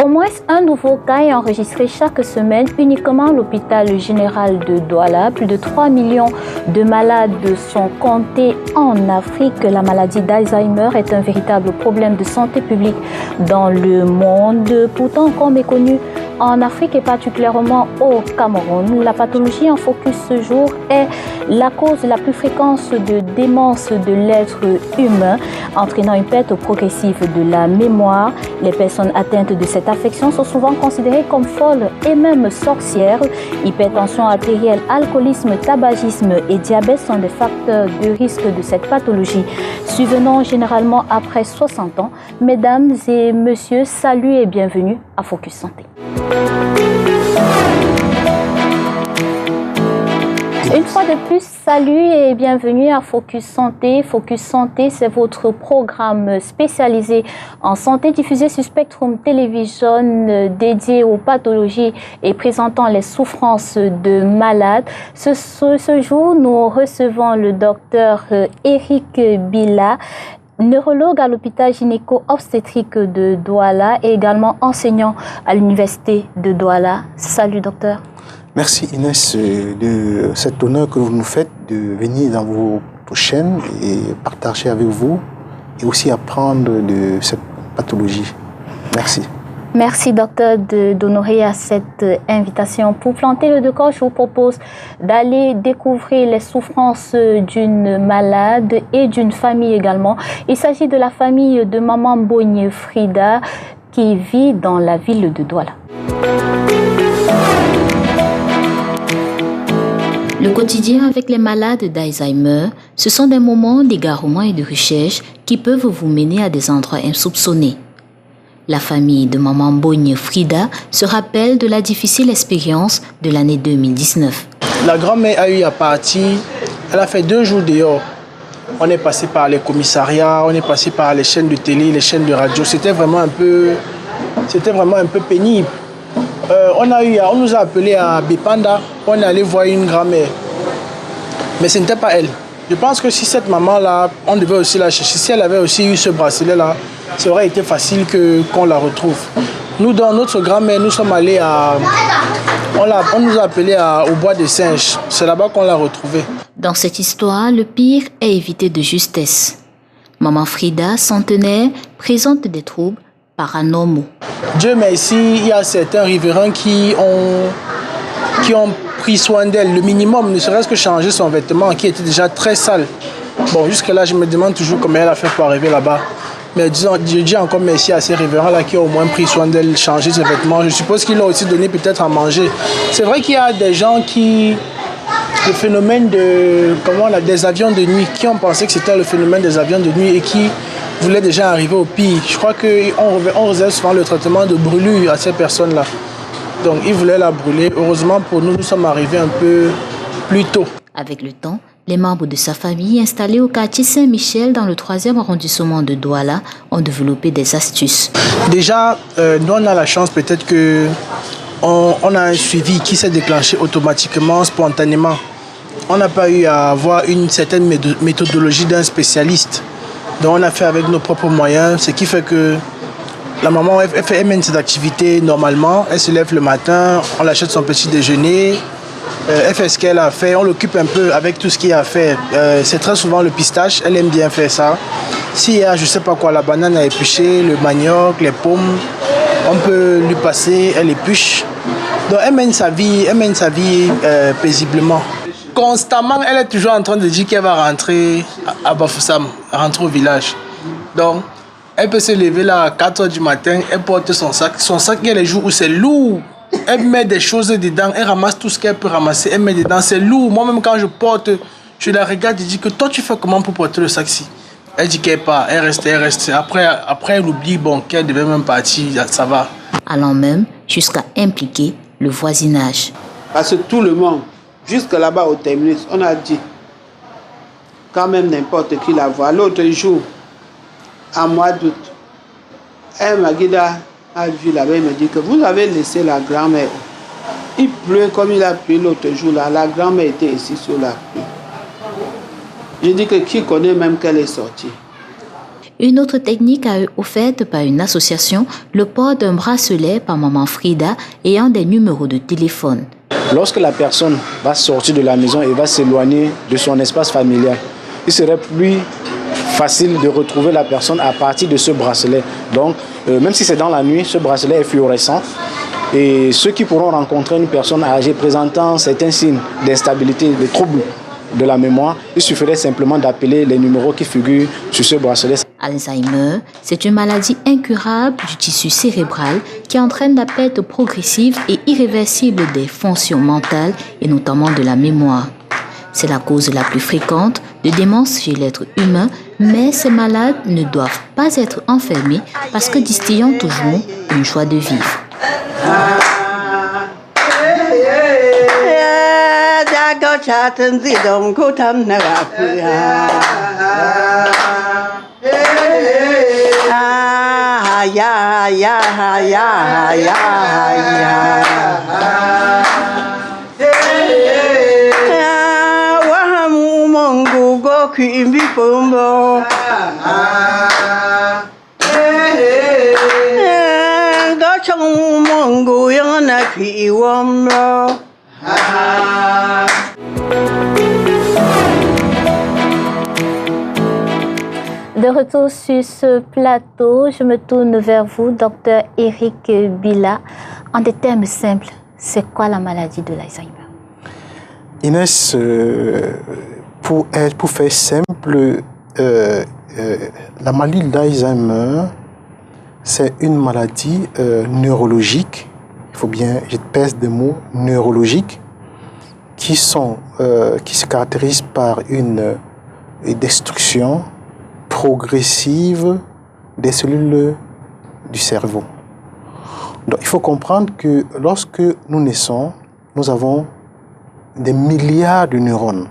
Comment est-ce un nouveau cas est enregistré chaque semaine uniquement à l'hôpital général de Douala? Plus de 3 millions de malades sont comptés en Afrique. La maladie d'Alzheimer est un véritable problème de santé publique dans le monde, pourtant encore méconnu en Afrique et particulièrement au Cameroun. La pathologie en focus ce jour est la cause la plus fréquente de démence de l'être humain, entraînant une perte progressive de la mémoire. Les personnes atteintes de cette affection sont souvent considérées comme folles et même sorcières. Hypertension artérielle, alcoolisme, tabagisme et diabète sont des facteurs de risque de cette pathologie, survenant généralement après 60 ans. Mesdames et messieurs, salut et bienvenue à Focus Santé. Une fois de plus, salut et bienvenue à Focus Santé. Focus Santé, c'est votre programme spécialisé en santé diffusé sur Spectrum Television, dédié aux pathologies et présentant les souffrances de malades. Ce jour, nous recevons le docteur Eric Bila, neurologue à l'hôpital gynéco-obstétrique de Douala et également enseignant à l'université de Douala. Salut docteur. Merci Inès de cet honneur que vous nous faites de venir dans vos chaînes et partager avec vous et aussi apprendre de cette pathologie. Merci. Merci docteur d'honorer à cette invitation. Pour planter le décor, je vous propose d'aller découvrir les souffrances d'une malade et d'une famille également. Il s'agit de la famille de maman Bogne Frida qui vit dans la ville de Douala. Le quotidien avec les malades d'Alzheimer, ce sont des moments d'égarement et de recherche qui peuvent vous mener à des endroits insoupçonnés. La famille de maman Bogne Frida se rappelle de la difficile expérience de l'année 2019. La grand-mère a eu à partir, elle a fait 2 jours dehors. On est passé par les commissariats, on est passé par les chaînes de télé, les chaînes de radio. C'était vraiment un peu pénible. On nous a appelé à Bipanda, on est allé voir une grand-mère. Mais ce n'était pas elle. Je pense que si cette maman-là, on devait aussi la chercher, si elle avait aussi eu ce bracelet-là, ça aurait été facile qu'on la retrouve. Nous, dans notre grand-mère, nous sommes allés on nous a appelés au bois des singes. C'est là-bas qu'on l'a retrouvée. Dans cette histoire, le pire est évité de justesse. Maman Frida, centenaire, présente des troubles paranormaux. Dieu merci, il y a certains riverains qui ont pris soin d'elle. Le minimum, ne serait-ce que changer son vêtement qui était déjà très sale. Bon, jusque-là, je me demande toujours comment elle a fait pour arriver là-bas. Mais disons, je dis encore merci à ces riverains-là qui ont au moins pris soin d'elle, changé ses vêtements. Je suppose qu'ils l'ont aussi donné peut-être à manger. C'est vrai qu'il y a des gens le phénomène des avions de nuit, qui ont pensé que c'était le phénomène des avions de nuit et qui voulaient déjà arriver au pire. Je crois qu'on réserve souvent le traitement de brûlure à ces personnes-là. Donc, ils voulaient la brûler. Heureusement pour nous, nous sommes arrivés un peu plus tôt. Avec le temps, les membres de sa famille installés au quartier Saint-Michel dans le 3e arrondissement de Douala ont développé des astuces. Déjà, nous on a la chance peut-être qu'on a un suivi qui s'est déclenché automatiquement, spontanément. On n'a pas eu à avoir une certaine méthodologie d'un spécialiste. Donc on a fait avec nos propres moyens, ce qui fait que la maman elle mène ses activités normalement. Elle se lève le matin, on l'achète son petit déjeuner. Elle fait ce qu'elle a fait, on l'occupe un peu avec tout ce qu'il y a à faire. C'est très souvent le pistache, elle aime bien faire ça. S'il y a, je sais pas quoi, la banane à éplucher, le manioc, les pommes, on peut lui passer, elle épluche. Donc elle mène sa vie paisiblement. Constamment, elle est toujours en train de dire qu'elle va rentrer à Bafoussam, rentrer au village. Donc, elle peut se lever là à 4 h du matin, elle porte son sac. Son sac, il y a les jours où c'est lourd. Elle met des choses dedans, elle ramasse tout ce qu'elle peut ramasser, elle met dedans, c'est lourd. Moi-même, quand je porte, je la regarde et dis que toi, tu fais comment pour porter le sac-ci? Elle dit qu'elle part, elle reste. Après, elle oublie qu'elle devait même partir, ça va. Allant même jusqu'à impliquer le voisinage. Parce que tout le monde, jusque là-bas au terminus, on a dit, quand même n'importe qui la voit. L'autre jour, en mois d'août, un Maguida a vu là-bas, il me dit que vous avez laissé la grand-mère. Il pleut comme il a plu l'autre jour là. La grand-mère était ici sur la pluie. Je dis que qui connaît même qu'elle est sortie. Une autre technique a été offerte par une association, le port d'un bracelet par maman Frida ayant des numéros de téléphone. Lorsque la personne va sortir de la maison et va s'éloigner de son espace familial, il serait plus facile de retrouver la personne à partir de ce bracelet. Donc, même si c'est dans la nuit, ce bracelet est fluorescent. Et ceux qui pourront rencontrer une personne âgée présentant certains signes d'instabilité, de troubles de la mémoire, il suffirait simplement d'appeler les numéros qui figurent sur ce bracelet. Alzheimer, c'est une maladie incurable du tissu cérébral qui entraîne la perte progressive et irréversible des fonctions mentales et notamment de la mémoire. C'est la cause la plus fréquente de démence chez l'être humain, mais ces malades ne doivent pas être enfermés parce que distillant toujours une joie de vivre. De retour sur ce plateau, je me tourne vers vous, docteur Eric Bila. En des termes simples, c'est quoi la maladie de l'Alzheimer? Inès, pour faire simple, la maladie d'Alzheimer, c'est une maladie neurologique, il faut bien, je pèse des mots, neurologiques, qui se caractérisent par une destruction progressive des cellules du cerveau. Donc il faut comprendre que lorsque nous naissons, nous avons des milliards de neurones.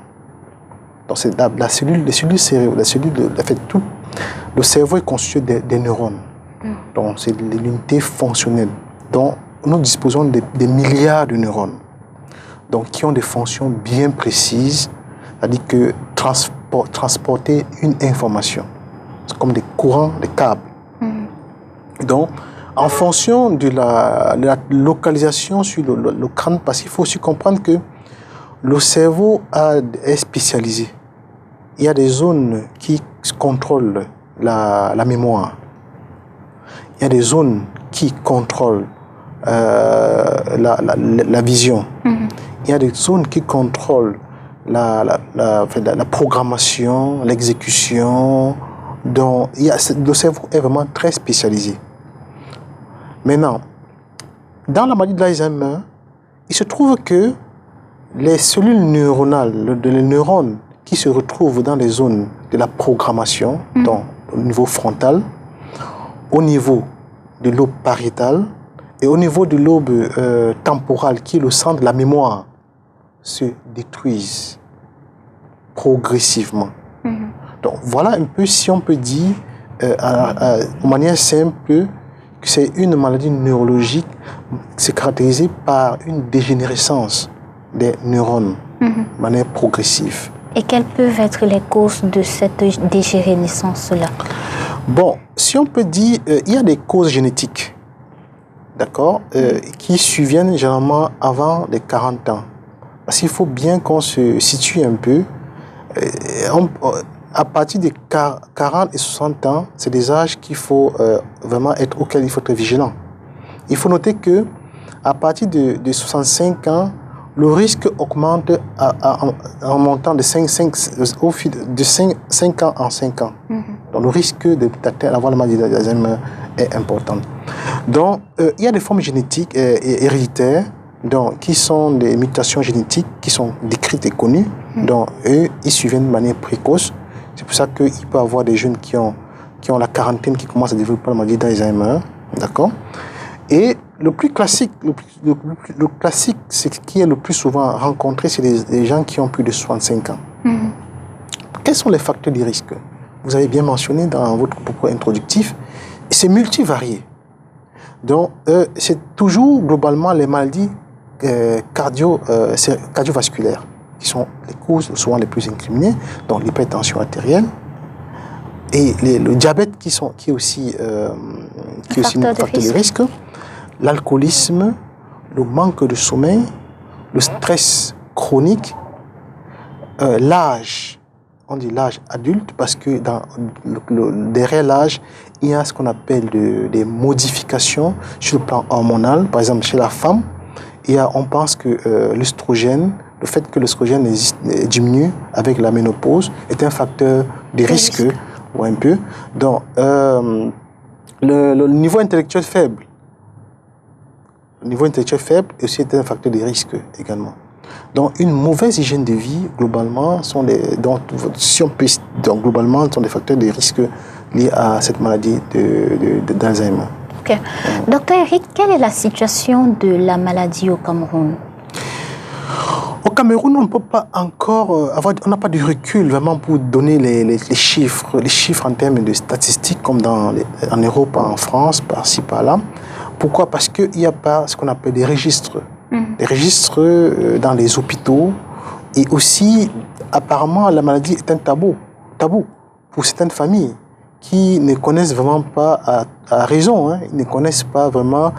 Donc c'est les cellules cérébrales, le cerveau est constitué des neurones. Donc c'est l'unité fonctionnelle. Donc nous disposons des milliards de neurones. Donc qui ont des fonctions bien précises, c'est-à-dire que transporter une information. C'est comme des courants, des câbles. Donc, en fonction de la localisation sur le crâne, parce qu'il faut aussi comprendre que le cerveau est spécialisé. Il y a des zones qui contrôlent la mémoire. Il y a des zones qui contrôlent la vision. Il y a des zones qui contrôlent la programmation, l'exécution. Donc, le cerveau est vraiment très spécialisé. Maintenant, dans la maladie d'Alzheimer, il se trouve que les cellules neuronales, les neurones qui se retrouvent dans les zones de la programmation, donc au niveau frontal, au niveau du lobe pariétal et au niveau du lobe temporal, qui est le centre de la mémoire, se détruisent progressivement. Donc voilà un peu, si on peut dire, de manière simple, que c'est une maladie neurologique qui est caractérisée par une dégénérescence des neurones de manière progressive. Et quelles peuvent être les causes de cette dégénérescence-là? Bon, si on peut dire, il y a des causes génétiques, d'accord, qui surviennent généralement avant les 40 ans. Parce qu'il faut bien qu'on se situe un peu. À partir des 40 et 60 ans, c'est des âges qu'il faut vraiment auxquels il faut être vigilant. Il faut noter que à partir de 65 ans, le risque augmente en montant de 5 ans en 5 ans. Donc le risque d'avoir la maladie d'Alzheimer est important. Donc il y a des formes génétiques et héréditaires, donc, qui sont des mutations génétiques qui sont décrites et connues. Donc eux, ils surviennent de manière précoce. C'est pour ça qu'il peut y avoir des jeunes qui ont la quarantaine qui commencent à développer la maladie d'Alzheimer. D'accord? Et le plus classique, le classique, c'est ce qui est le plus souvent rencontré, c'est les gens qui ont plus de 65 ans. Quels sont les facteurs de risque? Vous avez bien mentionné dans votre propos introductif, c'est multivarié. Donc, c'est toujours globalement les maladies cardiovasculaires qui sont les causes souvent les plus incriminées, donc l'hypertension artérielle, Et le diabète qui est aussi un facteur de risque, l'alcoolisme, le manque de sommeil, le stress chronique, l'âge, on dit l'âge adulte parce que derrière l'âge, il y a ce qu'on appelle des modifications sur le plan hormonal. Par exemple, chez la femme, on pense que l'œstrogène, le fait que l'œstrogène diminue avec la ménopause est un facteur de risque. Ou un peu. Donc, le niveau intellectuel faible. Le niveau intellectuel faible aussi est un facteur de risque également. Donc, une mauvaise hygiène de vie, globalement, sont des facteurs de risque liés à cette maladie d'Alzheimer. Ok. Docteur Eric, quelle est la situation de la maladie au Cameroun? Au Cameroun, on ne peut pas encore on n'a pas de recul vraiment pour donner les chiffres en termes de statistiques comme en Europe, en France, par-ci, par-là. Pourquoi? Parce qu'il n'y a pas ce qu'on appelle des registres. Des registres dans les hôpitaux. Et aussi, apparemment, la maladie est un tabou pour certaines familles qui ne connaissent vraiment pas à raison. Hein, ils ne connaissent pas vraiment.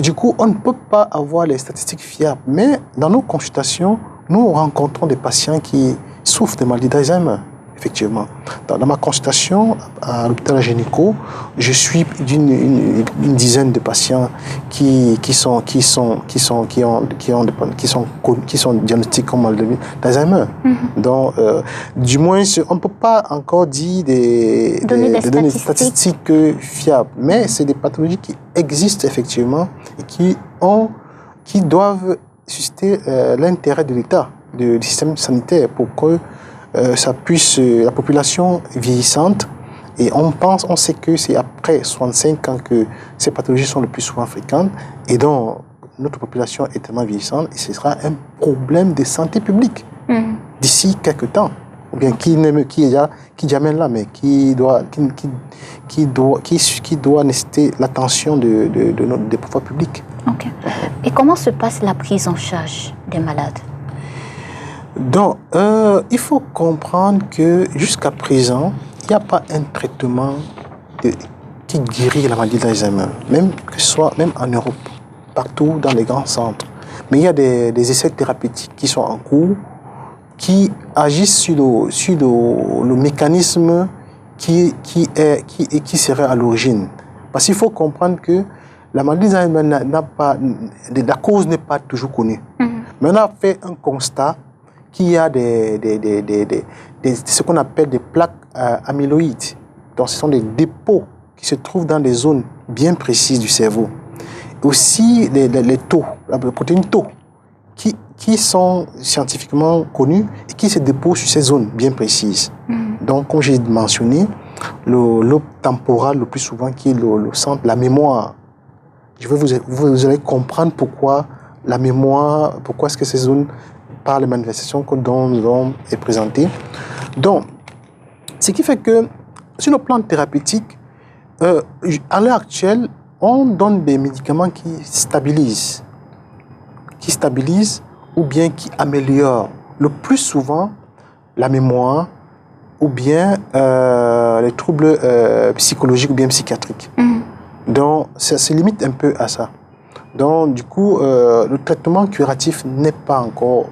Du coup, on ne peut pas avoir les statistiques fiables. Mais dans nos consultations, nous rencontrons des patients qui souffrent de maladie d'Alzheimer, effectivement. Dans ma consultation à l'hôpital Génico, je suis d'une dizaine de patients qui sont diagnostiqués comme maladie d'Alzheimer. Donc, du moins, on ne peut pas encore dire des données statistiques fiables, mais c'est des pathologies qui existent effectivement et qui doivent susciter l'intérêt de l'État, du système sanitaire, pour que la population vieillissante, et on sait que c'est après 65 ans que ces pathologies sont le plus souvent fréquentes, et donc notre population est tellement vieillissante, et ce sera un problème de santé publique d'ici quelques temps, ou bien qui jamais là, mais qui doit nécessiter l'attention des pouvoirs publics. Ok. Et comment se passe la prise en charge des malades? Donc, il faut comprendre que jusqu'à présent, il n'y a pas un traitement qui guérit la maladie d'Alzheimer, même en Europe, partout dans les grands centres. Mais il y a des essais thérapeutiques qui sont en cours, qui agissent sur le mécanisme qui serait à l'origine. Parce qu'il faut comprendre que la maladie d'Alzheimer la cause n'est pas toujours connue. Mais on a fait un constat qu'il y a ce qu'on appelle des plaques amyloïdes. Donc, ce sont des dépôts qui se trouvent dans des zones bien précises du cerveau. Aussi, les taux, la protéine tau, qui sont scientifiquement connus et qui se déposent sur ces zones bien précises. Donc, comme j'ai mentionné, le lobe temporal, le plus souvent, qui est le centre, la mémoire. Vous allez comprendre pourquoi la mémoire, pourquoi est-ce que ces zones, par les manifestations dont l'homme est présenté. Donc, ce qui fait que, sur le plan thérapeutique, à l'heure actuelle, on donne des médicaments qui stabilisent ou bien qui améliorent le plus souvent la mémoire ou bien les troubles psychologiques ou bien psychiatriques. Donc, ça se limite un peu à ça. Donc, du coup, le traitement curatif n'a pas encore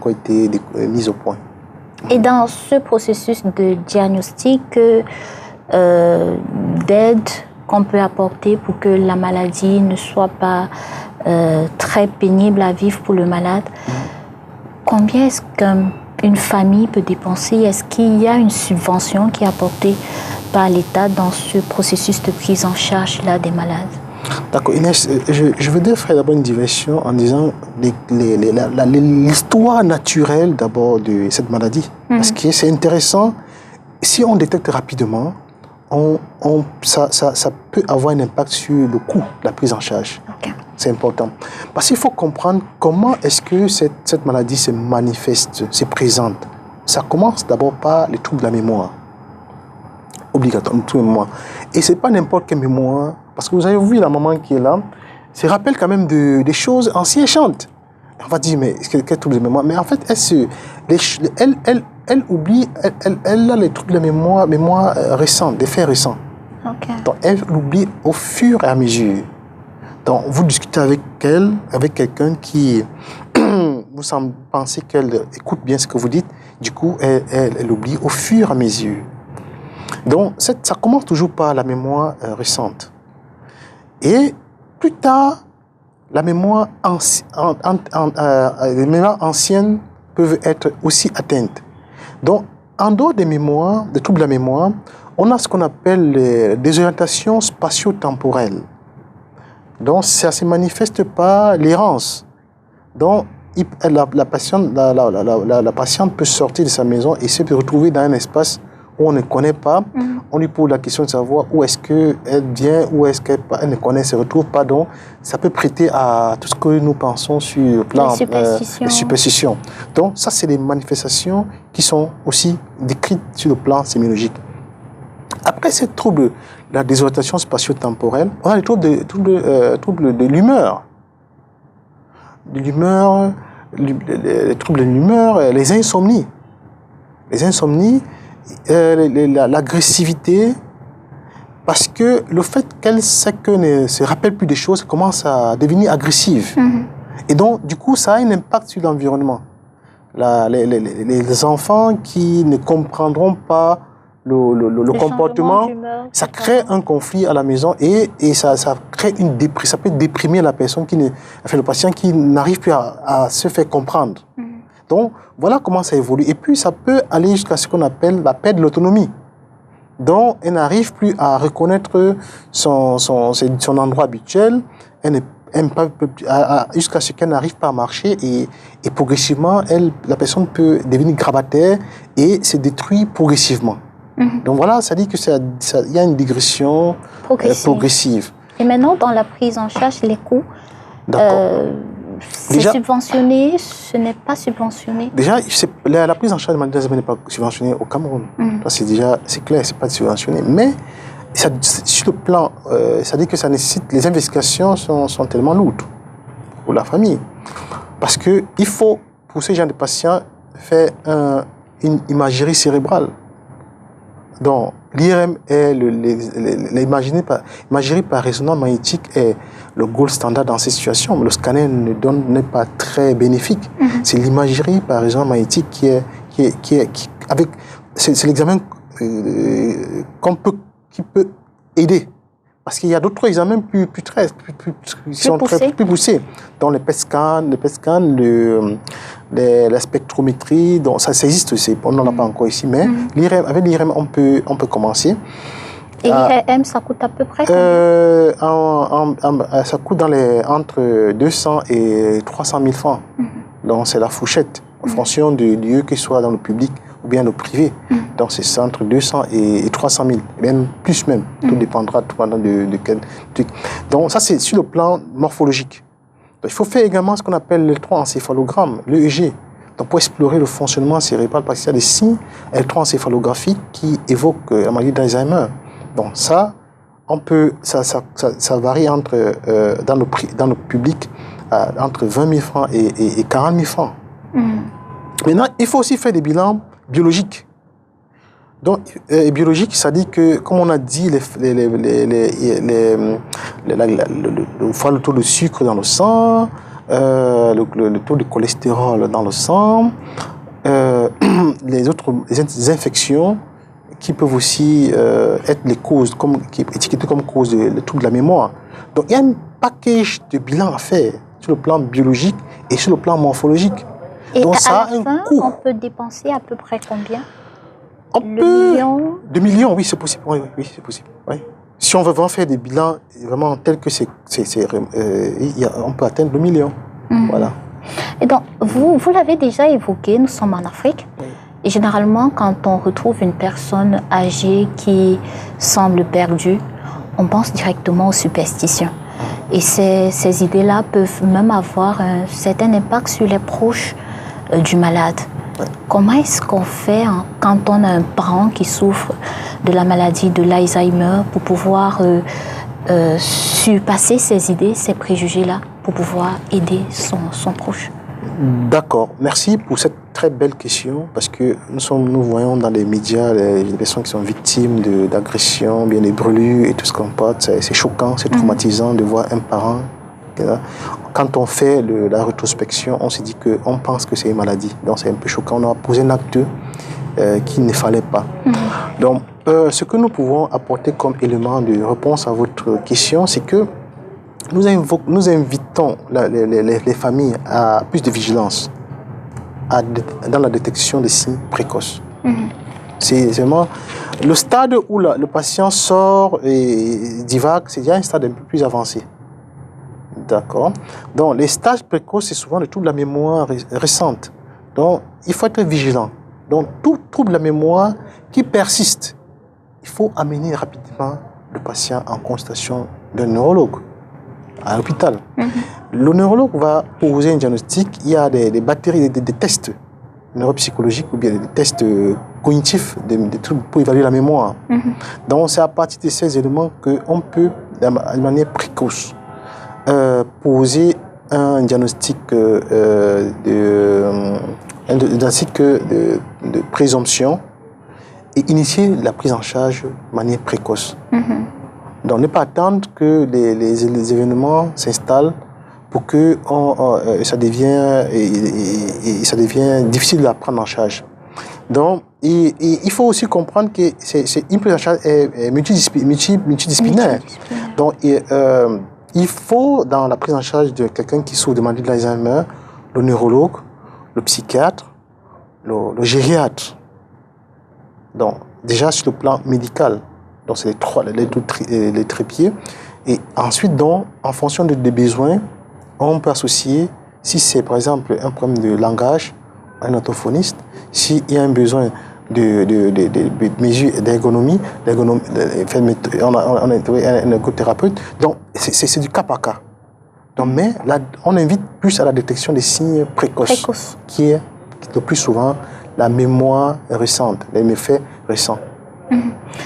été mis au point. Et dans ce processus de diagnostic, d'aide qu'on peut apporter pour que la maladie ne soit pas très pénible à vivre pour le malade, combien est-ce qu'une famille peut dépenser? Est-ce qu'il y a une subvention qui est apportée par l'État dans ce processus de prise en charge-là des malades? D'accord, Inès, je voudrais faire d'abord une diversion en disant l'histoire naturelle d'abord de cette maladie. Parce que c'est intéressant, si on détecte rapidement, ça peut avoir un impact sur le coût de la prise en charge. Okay. C'est important. Parce qu'il faut comprendre comment est-ce que cette maladie se manifeste, se présente. Ça commence d'abord par les troubles de la mémoire. Obligatoire, les troubles de mémoire. Et ce n'est pas n'importe quelle mémoire. Parce que vous avez vu la maman qui est là, ça rappelle quand même des choses anciennes. On va dire, mais quel trouble de mémoire? Mais en fait, elle oublie, elle a les troubles de mémoire récents, des faits récents. Okay. Donc, elle oublie au fur et à mesure. Donc, vous discutez avec elle, avec quelqu'un qui vous semble penser qu'elle écoute bien ce que vous dites, du coup, elle oublie au fur et à mesure. Donc, ça commence toujours par la mémoire récente. Et plus tard, les mémoires anciennes peuvent être aussi atteintes. Donc, en dehors des mémoires, des troubles de la mémoire, on a ce qu'on appelle les désorientations spatio-temporelles. Donc, ça se manifeste par l'errance. Donc, la patiente peut sortir de sa maison et se retrouver dans un espace où on ne connaît pas. On lui pose la question de savoir où est-ce qu'elle vient, où est-ce qu'elle ne connaît, se retrouve pas. Donc, ça peut prêter à tout ce que nous pensons sur le plan les superstitions. Donc, ça, c'est des manifestations qui sont aussi décrites sur le plan sémiologique. Après ces troubles, la désorientation spatio-temporelle, on a les troubles de l'humeur. Les troubles de l'humeur, les insomnies. Les insomnies, l'agressivité, parce que le fait qu'elle ne se rappelle plus des choses, elle commence à devenir agressive. Et donc, du coup, ça a un impact sur l'environnement. Les enfants qui ne comprendront pas le comportement, ça crée un conflit à la maison et ça crée ça peut déprimer la personne le patient qui n'arrive plus à se faire comprendre. Donc, voilà comment ça évolue. Et puis, ça peut aller jusqu'à ce qu'on appelle la perte de l'autonomie. Donc, elle n'arrive plus à reconnaître son endroit habituel, jusqu'à ce qu'elle n'arrive pas à marcher et progressivement, la personne peut devenir grabataire et se détruit progressivement. Donc voilà, ça dit qu'il y a une digression progressive. Et maintenant, dans la prise en charge, les coûts, c'est subventionné, ce n'est pas subventionné? Déjà, la prise en charge de maladie d'Alzheimer n'est pas subventionnée au Cameroun. C'est clair, c'est pas subventionné. Mais sur le plan, ça dit que ça nécessite, les investigations sont tellement lourdes pour la famille. Parce qu'il faut, pour ce genre de patients, faire une imagerie cérébrale. Donc, l'IRM est l'imagerie par résonance magnétique est le gold standard dans ces situations, mais le scanner n'est pas très bénéfique. C'est l'imagerie par résonance magnétique c'est l'examen qui peut aider. Parce qu'il y a d'autres examens plus poussés. Dans les PET scans, la spectrométrie, donc ça existe aussi. On n'en a pas encore ici, mais avec l'IRM, on peut commencer. Et l'IRM, ça coûte à peu près ça coûte entre 200 et 300 000 francs. Donc c'est la fourchette, en fonction du lieu, qu'il soit dans le public ou bien le privé. Donc c'est entre 200 et 300 000, même plus même. Tout dépendra de quel truc. Donc ça c'est sur le plan morphologique. Donc, il faut faire également ce qu'on appelle l'électroencéphalogramme, l'EEG. Donc pour explorer le fonctionnement cérébral, parce qu'il y a des signes électroencéphalographiques qui évoquent la maladie d'Alzheimer. Donc ça, ça varie dans le public entre 20 000 francs et 40 000 francs. Maintenant, il faut aussi faire des bilans biologiques. Donc, biologique, ça dit que, comme on a dit, le taux de sucre dans le sang, le taux de cholestérol dans le sang, les infections qui peuvent aussi être les causes, étiquetées comme cause de troubles de la mémoire. Donc, il y a un package de bilans à faire sur le plan biologique et sur le plan morphologique. Et donc, à la fin, on peut dépenser à peu près combien? 2 millions, oui, c'est possible. Oui, c'est possible. Oui. Si on veut vraiment faire des bilans vraiment tels que on peut atteindre 2 millions. Voilà. Et donc, vous l'avez déjà évoqué, nous sommes en Afrique. Oui. Et généralement, quand on retrouve une personne âgée qui semble perdue, on pense directement aux superstitions. Et ces idées-là peuvent même avoir un certain impact sur les proches du malade. Ouais. Comment est-ce qu'on fait quand on a un parent qui souffre de la maladie de l'Alzheimer pour pouvoir surpasser ces idées, ces préjugés-là, pour pouvoir aider son proche? D'accord. Merci pour cette très belle question parce que nous voyons dans les médias les personnes qui sont victimes d'agressions, bien des brûlures et tout ce qu'on porte. C'est choquant, c'est traumatisant de voir un parent. Quand on fait la rétrospection, on se dit qu'on pense que c'est une maladie. Donc c'est un peu choquant. On a posé un acte qu'il ne fallait pas. Donc ce que nous pouvons apporter comme élément de réponse à votre question, c'est que nous invitons les familles à plus de vigilance dans la détection des signes précoces. C'est vraiment le stade où le patient sort et divague, c'est déjà un stade un peu plus avancé. D'accord. Donc les stages précoces, c'est souvent le trouble de la mémoire récente. Donc il faut être vigilant. Donc tout trouble de la mémoire qui persiste, il faut amener rapidement le patient en consultation d'un neurologue à l'hôpital. Le neurologue va poser un diagnostic. Il y a des batteries, des tests neuropsychologiques ou bien des tests cognitifs, des trucs pour évaluer la mémoire. Donc c'est à partir de ces éléments qu'on peut, de manière précoce, poser un diagnostic de présomption et initier la prise en charge de manière précoce. Donc, ne pas attendre que les événements s'installent pour que ça devient difficile de la prendre en charge. Donc, il faut aussi comprendre que c'est une prise en charge multidisciplinaire. Donc, il faut, dans la prise en charge de quelqu'un qui souffre de maladie d'Alzheimer, le neurologue, le psychiatre, le gériatre. Donc, déjà sur le plan médical, donc c'est les trépieds. Et ensuite, donc, en fonction des besoins, on peut associer, si c'est par exemple un problème de langage, un orthophoniste, s'il y a un besoin de mesures d'ergonomie, on a trouvé un ergothérapeute. Donc, c'est du cas par cas. Donc, mais là, on invite plus à la détection des signes précoces. Qui est le plus souvent la mémoire récente, les méfaits récents.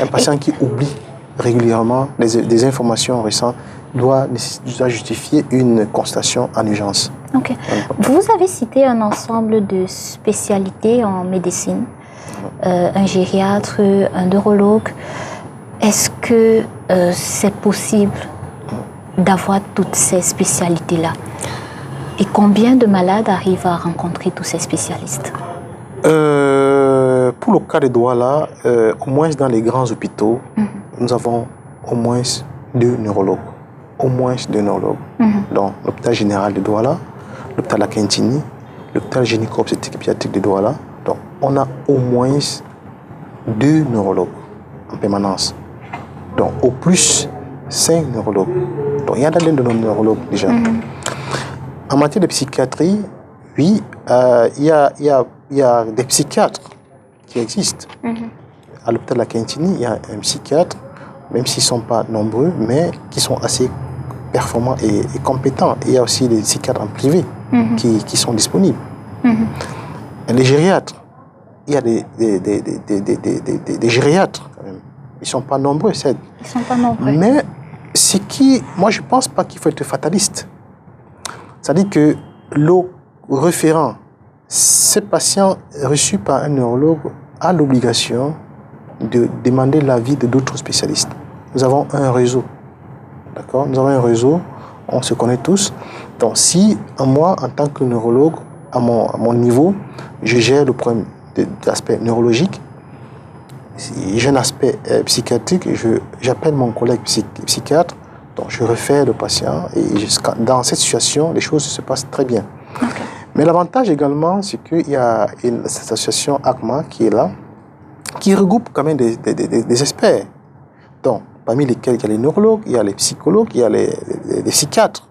Un patient qui oublie régulièrement des informations récentes doit justifier une constatation en urgence. Okay. Vous avez cité un ensemble de spécialités en médecine, un gériatre, un neurologue. Est-ce que c'est possible d'avoir toutes ces spécialités-là? Et combien de malades arrivent à rencontrer tous ces spécialistes? Pour le cas de Douala, au moins dans les grands hôpitaux, nous avons au moins 2 neurologues. Au moins 2 neurologues. Donc, l'hôpital général de Douala, l'hôpital Akintini, l'hôpital gynéco-obstétrique et pédiatrique de Douala. Donc, on a au moins 2 neurologues en permanence. Donc, au plus 5 neurologues. Donc, il y a de nos neurologues déjà. En matière de psychiatrie, oui, il y a des psychiatres qui existent. À l'hôpital Akintini, il y a un psychiatre, même s'ils ne sont pas nombreux, mais qui sont assez performants et compétents. Et il y a aussi des psychiatres en privé qui sont disponibles. Les gériatres, il y a des gériatres quand même. Ils ne sont pas nombreux, Ils ne sont pas nombreux. Mais moi je ne pense pas qu'il faut être fataliste. C'est-à-dire que le référent, ces patients reçus par un neurologue a l'obligation de demander l'avis de d'autres spécialistes. Nous avons un réseau. D'accord? Nous avons un réseau, on se connaît tous. Donc, si moi, en tant que neurologue, à mon niveau, je gère le problème de l'aspect neurologique, si j'ai un aspect psychiatrique, j'appelle mon collègue psychiatre, donc je refais le patient, et dans cette situation, les choses se passent très bien. Okay. Mais l'avantage également, c'est qu'il y a cette association ACMA qui est là, qui regroupe quand même des experts. Donc, parmi lesquels il y a les neurologues, il y a les psychologues, il y a les psychiatres.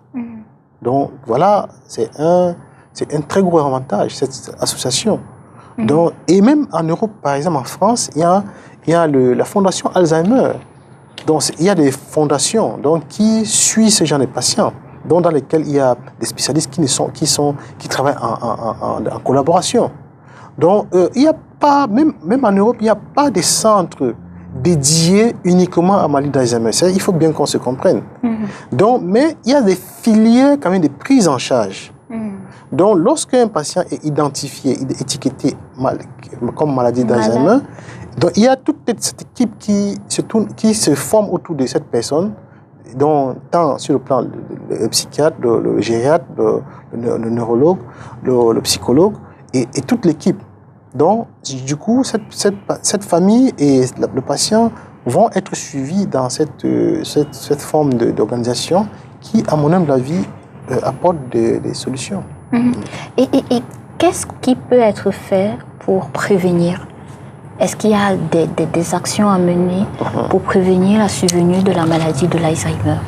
Donc, voilà, c'est un très gros avantage, cette association. Donc, et même en Europe, par exemple en France, il y a la Fondation Alzheimer. Donc, il y a des fondations qui suivent ce genre de patients, dans lesquelles il y a des spécialistes qui travaillent en collaboration. Donc, il n'y a pas, même en Europe, il n'y a pas de centres dédiés uniquement à maladie d'Alzheimer. Il faut bien qu'on se comprenne. Donc, mais il y a des filières quand même de prise en charge. Donc, lorsqu'un patient est identifié, étiqueté comme maladie d'Alzheimer, donc il y a toute cette équipe qui se forme autour de cette personne, donc, tant sur le plan le psychiatre, le gériatre, le neurologue, le psychologue et toute l'équipe. Donc, du coup, cette famille et le patient vont être suivis dans cette forme d'organisation qui, à mon humble avis, apporte des solutions. Et qu'est-ce qui peut être fait pour prévenir? Est-ce qu'il y a des actions à mener pour prévenir la survenue de la maladie de l'Alzheimer?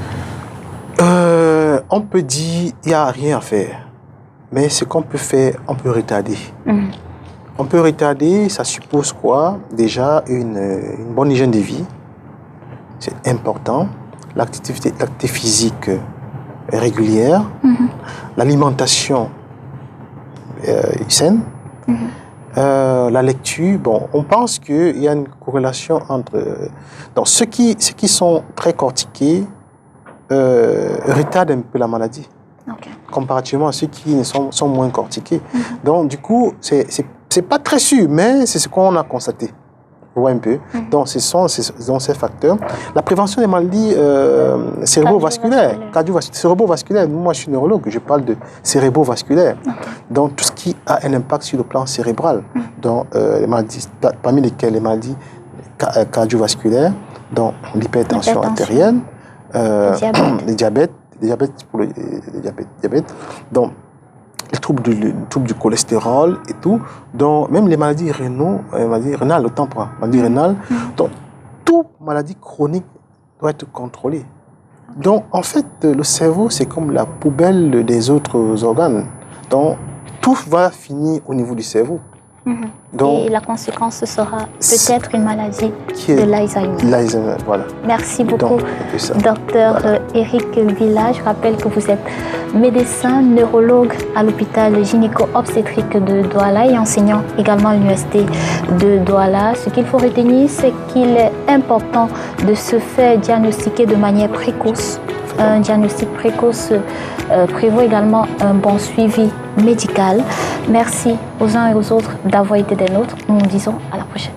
On peut dire qu'il n'y a rien à faire. Mais ce qu'on peut faire, on peut retarder. On peut retarder, ça suppose quoi? Déjà, une bonne hygiène de vie. C'est important. L'activité physique régulière. L'alimentation saine. La lecture, bon, on pense qu'il y a une corrélation entre... donc, ceux qui sont très cortiqués retardent un peu la maladie, comparativement à ceux qui sont moins cortiqués. Donc, du coup, c'est pas très sûr, mais c'est ce qu'on a constaté. Vous voyez un peu. Donc, ce sont ces facteurs. La prévention des maladies cérébrovasculaires, cérébrovasculaires. Moi, je suis neurologue, je parle de cérébrovasculaire. Donc, tout ce qui a un impact sur le plan cérébral. Donc, les maladies, parmi lesquelles les maladies cardiovasculaires, donc l'hypertension artérielle, le diabète, donc les troubles du cholestérol et tout, donc même les maladies rénales, autant pour maladies rénales, donc toute maladie chronique doit être contrôlée. Donc en fait, le cerveau c'est comme la poubelle des autres organes, donc tout va finir au niveau du cerveau. Donc, et la conséquence, ce sera peut-être une maladie de l'Alzheimer. Voilà. Merci beaucoup, docteur Éric Villa. Je rappelle que vous êtes médecin neurologue à l'hôpital gynéco-obstétrique de Douala et enseignant également à l'université de Douala. Ce qu'il faut retenir, c'est qu'il est important de se faire diagnostiquer de manière précoce. Un diagnostic précoce prévoit également un bon suivi médical. Merci aux uns et aux autres d'avoir été des nôtres. Nous nous disons à la prochaine.